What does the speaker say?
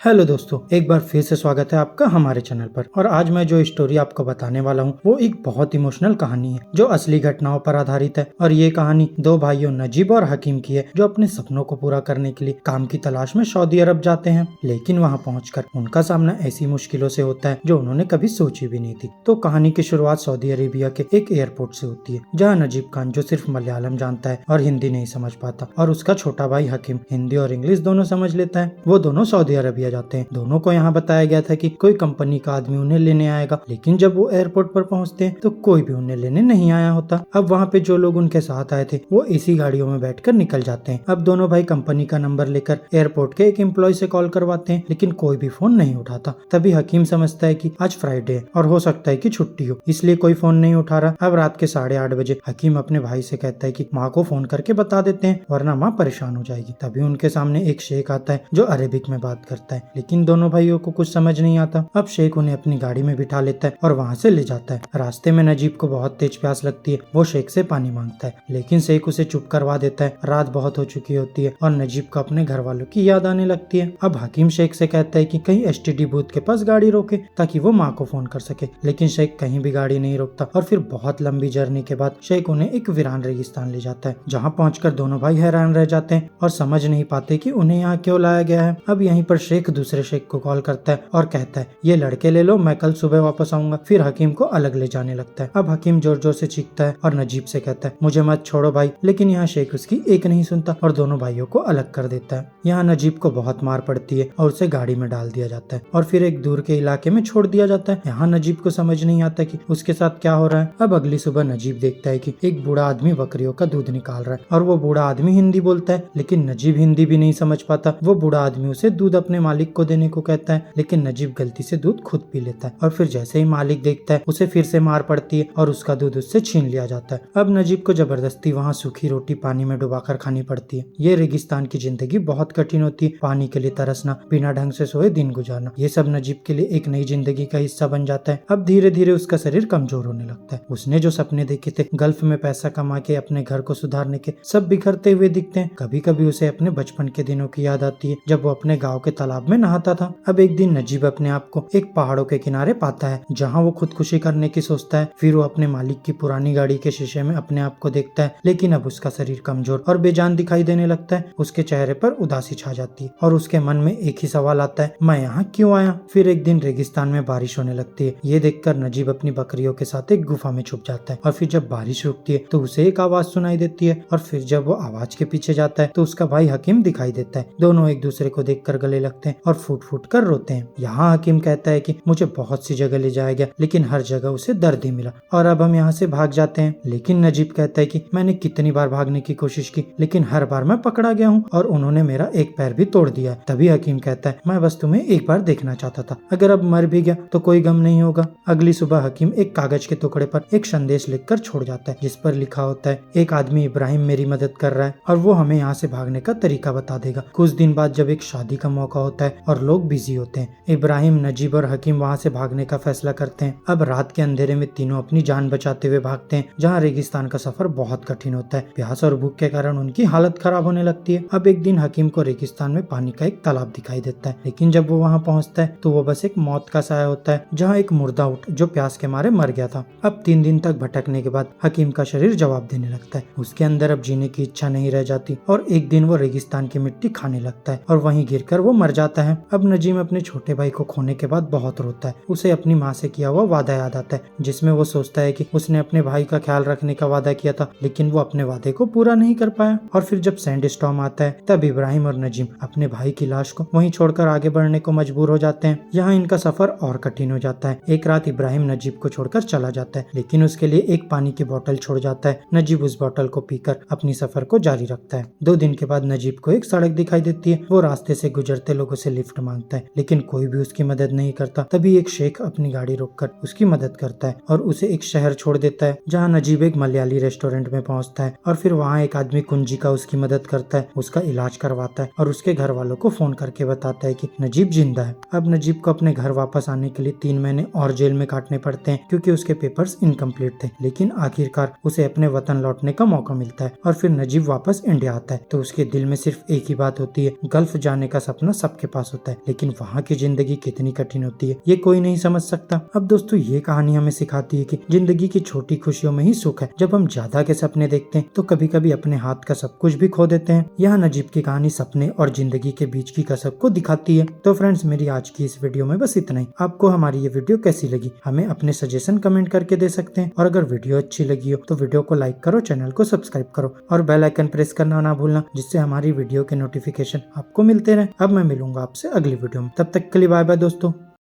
Hello दोस्तों, एक बार फिर से स्वागत है आपका हमारे चैनल पर। और आज मैं जो स्टोरी आपको बताने वाला हूँ वो एक बहुत इमोशनल कहानी है जो असली घटनाओं पर आधारित है। और ये कहानी दो भाइयों नजीब और हकीम की है जो अपने सपनों को पूरा करने के लिए काम की तलाश में सऊदी अरब जाते हैं। लेकिन वहाँ पहुंचकर उनका सामना ऐसी मुश्किलों से होता है जो उन्होंने कभी सोची भी नहीं थी। तो कहानी की शुरुआत सऊदी अरेबिया के एक एयरपोर्ट से होती है जहाँ नजीब खान, जो सिर्फ मलयालम जानता है और हिंदी नहीं समझ पाता, और उसका छोटा भाई हकीम हिंदी और इंग्लिश दोनों समझ लेता है, वो दोनों सऊदी अरबिया जाते हैं। दोनों को यहाँ बताया गया था कि कोई कंपनी का आदमी उन्हें लेने आएगा, लेकिन जब वो एयरपोर्ट पर पहुँचते हैं तो कोई भी उन्हें लेने नहीं आया होता। अब वहाँ पे जो लोग उनके साथ आए थे वो इसी गाड़ियों में बैठकर निकल जाते हैं। अब दोनों भाई कंपनी का नंबर लेकर एयरपोर्ट के एक एम्प्लॉय से कॉल करवाते हैं, लेकिन कोई भी फोन नहीं उठाता। तभी हकीम समझता है कि आज फ्राइडे है और हो सकता है कि छुट्टी हो, इसलिए कोई फोन नहीं उठा रहा। अब रात के 8:30 बजे हकीम अपने भाई से कहता है कि माँ को फोन करके बता देते हैं वरना माँ परेशान हो जाएगी। तभी उनके सामने एक शेख आता है जो अरेबिक में बात करता है, लेकिन दोनों भाइयों को कुछ समझ नहीं आता। अब शेख उन्हें अपनी गाड़ी में बिठा लेता है और वहाँ से ले जाता है। रास्ते में नजीब को बहुत तेज प्यास लगती है, वो शेख से पानी मांगता है, लेकिन शेख उसे चुप करवा देता है। रात बहुत हो चुकी होती है और नजीब को अपने घर वालों की याद आने लगती है। अब हकीम शेख से कहता है कि कहीं एसटीडी बूथ के पास गाड़ी रोके ताकि वो माँ को फोन कर सके, लेकिन शेख कहीं भी गाड़ी नहीं रोकता। और फिर बहुत लंबी जर्नी के बाद शेख उन्हें एक वीरान रेगिस्तान ले जाता है, जहाँ पहुंचकर दोनों भाई हैरान रह जाते हैं और समझ नहीं पाते कि उन्हें यहाँ क्यों लाया गया है। अब यहीं पर शेख दूसरे शेख को कॉल करता है और कहता है ये लड़के ले लो, मैं कल सुबह वापस आऊंगा। फिर हकीम को अलग ले जाने लगता है। अब हकीम जोर जोर से चीखता है और नजीब से कहता है मुझे मत छोड़ो भाई, लेकिन यहाँ शेख उसकी एक नहीं सुनता और दोनों भाइयों को अलग कर देता है। यहाँ नजीब को बहुत मार पड़ती है और उसे गाड़ी में डाल दिया जाता है और फिर एक दूर के इलाके में छोड़ दिया जाता है। यहाँ नजीब को समझ नहीं आता कि उसके साथ क्या हो रहा है। अब अगली सुबह नजीब देखता है कि एक बूढ़ा आदमी बकरियों का दूध निकाल रहा है और वो बूढ़ा आदमी हिंदी बोलता है, लेकिन नजीब हिंदी भी नहीं समझ पाता। वो बूढ़ा आदमी उसे दूध अपने मालिक को देने को कहता है, लेकिन नजीब गलती से दूध खुद पी लेता है और फिर जैसे ही मालिक देखता है उसे फिर से मार पड़ती है और उसका दूध उससे छीन लिया जाता है। अब नजीब को जबरदस्ती वहाँ सूखी रोटी पानी में डुबाकर खानी पड़ती है। ये रेगिस्तान की जिंदगी बहुत कठिन होती है, पानी के लिए तरसना, बिना ढंग से सोए दिन गुजारना, ये सब नजीब के लिए एक नई जिंदगी का हिस्सा बन जाता है। अब धीरे धीरे उसका शरीर कमजोर होने लगता है। उसने जो सपने देखे थे गल्फ में पैसा कमा के अपने घर को सुधारने के, सब बिखरते हुए दिखते हैं। कभी कभी उसे अपने बचपन के दिनों की याद आती है जब वो अपने गाँव के तालाब में नहाता था। अब एक दिन नजीब अपने आप को एक पहाड़ों के किनारे पाता है जहाँ वो खुदकुशी करने की सोचता है। फिर वो अपने मालिक की पुरानी गाड़ी के शीशे में अपने आप को देखता है, लेकिन अब उसका शरीर कमजोर और बेजान दिखाई देने लगता है। उसके चेहरे पर उदासी छा जाती है और उसके मन में एक ही सवाल आता है, मैं यहाँ क्यों आया। फिर एक दिन रेगिस्तान में बारिश होने लगती है। ये देखकर नजीब अपनी बकरियों के साथ एक गुफा में छुप जाता है और फिर जब बारिश रुकती है तो उसे एक आवाज सुनाई देती है और फिर जब वो आवाज के पीछे जाता है तो उसका भाई हकीम दिखाई देता है। दोनों एक दूसरे को देखकर गले लगते हैं और फूट फूट कर रोते हैं। यहाँ हकीम कहता है कि मुझे बहुत सी जगह ले जाया गया, लेकिन हर जगह उसे दर्द ही मिला और अब हम यहाँ से भाग जाते हैं। लेकिन नजीब कहता है कि मैंने कितनी बार भागने की कोशिश की, लेकिन हर बार मैं पकड़ा गया हूँ और उन्होंने मेरा एक पैर भी तोड़ दिया है। तभी हकीम कहता है मैं बस तुम्हें एक बार देखना चाहता था, अगर अब मर भी गया तो कोई गम नहीं होगा। अगली सुबह हकीम एक कागज के टुकड़े पर एक संदेश लिखकर छोड़ जाता है जिस पर लिखा होता है, एक आदमी इब्राहिम मेरी मदद कर रहा है और वो हमें यहाँ से भागने का तरीका बता देगा। कुछ दिन बाद जब एक शादी का मौका होता है और लोग बिजी होते हैं, इब्राहिम, नजीब और हकीम वहाँ से भागने का फैसला करते हैं। अब रात के अंधेरे में तीनों अपनी जान बचाते हुए भागते हैं, जहाँ रेगिस्तान का सफर बहुत कठिन होता है। प्यास और भूख के कारण उनकी हालत खराब होने लगती है। अब एक दिन हकीम को रेगिस्तान में पानी का एक तालाब दिखाई देता है, लेकिन जब वो वहाँ पहुँचता है तो वो बस एक मौत का साया होता है, जहाँ एक मुर्दा ऊँट जो प्यास के मारे मर गया था। अब 3 दिन तक भटकने के बाद हकीम का शरीर जवाब देने लगता है, उसके अंदर अब जीने की इच्छा नहीं रह जाती और एक दिन वो रेगिस्तान की मिट्टी खाने लगता है और वहीं गिरकर वो मर जाता है। अब नजीम अपने छोटे भाई को खोने के बाद बहुत रोता है। उसे अपनी माँ से किया हुआ वादा याद आता है, जिसमें वो सोचता है कि उसने अपने भाई का ख्याल रखने का वादा किया था, लेकिन वो अपने वादे को पूरा नहीं कर पाया। और फिर जब सैंड स्टॉर्म आता है तब इब्राहिम और नजीम अपने भाई की लाश को वहीं छोड़कर आगे बढ़ने को मजबूर हो जाते हैं। यहाँ इनका सफर और कठिन हो जाता है। एक रात इब्राहिम नजीब को छोड़कर चला जाता है, लेकिन उसके लिए एक पानी की बोतल छोड़ जाता है। नजीब उस बोतल को पीकर अपनी सफर को जारी रखता है। 2 दिन के बाद नजीब को एक सड़क दिखाई देती है। वो रास्ते से गुजरते लोगों से लिफ्ट मांगता है, लेकिन कोई भी उसकी मदद नहीं करता। तभी एक शेख अपनी गाड़ी रोककर उसकी मदद करता है और उसे एक शहर छोड़ देता है, जहाँ नजीब एक मलयाली रेस्टोरेंट में पहुंचता है और फिर वहाँ एक आदमी कुंजी का उसकी मदद करता है, उसका इलाज करवाता है और उसके घर वालों को फोन करके बताता है कि नजीब जिंदा है। अब नजीब को अपने घर वापस आने के लिए 3 महीने और जेल में काटने पड़ते हैं क्योंकि उसके पेपर्स इनकम्प्लीट थे, लेकिन आखिरकार उसे अपने वतन लौटने का मौका मिलता है और फिर नजीब वापस इंडिया आता है तो उसके दिल में सिर्फ एक ही बात होती है, गल्फ जाने का सपना सबके पास होता है, लेकिन वहाँ की जिंदगी कितनी कठिन होती है ये कोई नहीं समझ सकता। अब दोस्तों ये कहानी हमें सिखाती है कि जिंदगी की छोटी खुशियों में ही सुख है। जब हम ज्यादा के सपने देखते हैं तो कभी कभी अपने हाथ का सब कुछ भी खो देते हैं। यह नजीब की कहानी सपने और जिंदगी के बीच की कसक को दिखाती है। तो फ्रेंड्स, मेरी आज की इस वीडियो में बस इतना ही। आपको हमारी ये वीडियो कैसी लगी हमें अपने सजेशन कमेंट करके दे सकते हैं, और अगर वीडियो अच्छी लगी हो तो वीडियो को लाइक करो, चैनल को सब्सक्राइब करो और बेल आइकन प्रेस करना ना भूलना, जिससे हमारी वीडियो के नोटिफिकेशन आपको मिलते रहे। अब मैं मिलूंगा आपसे अगली वीडियो में, तब तक के लिए बाय बाय दोस्तों।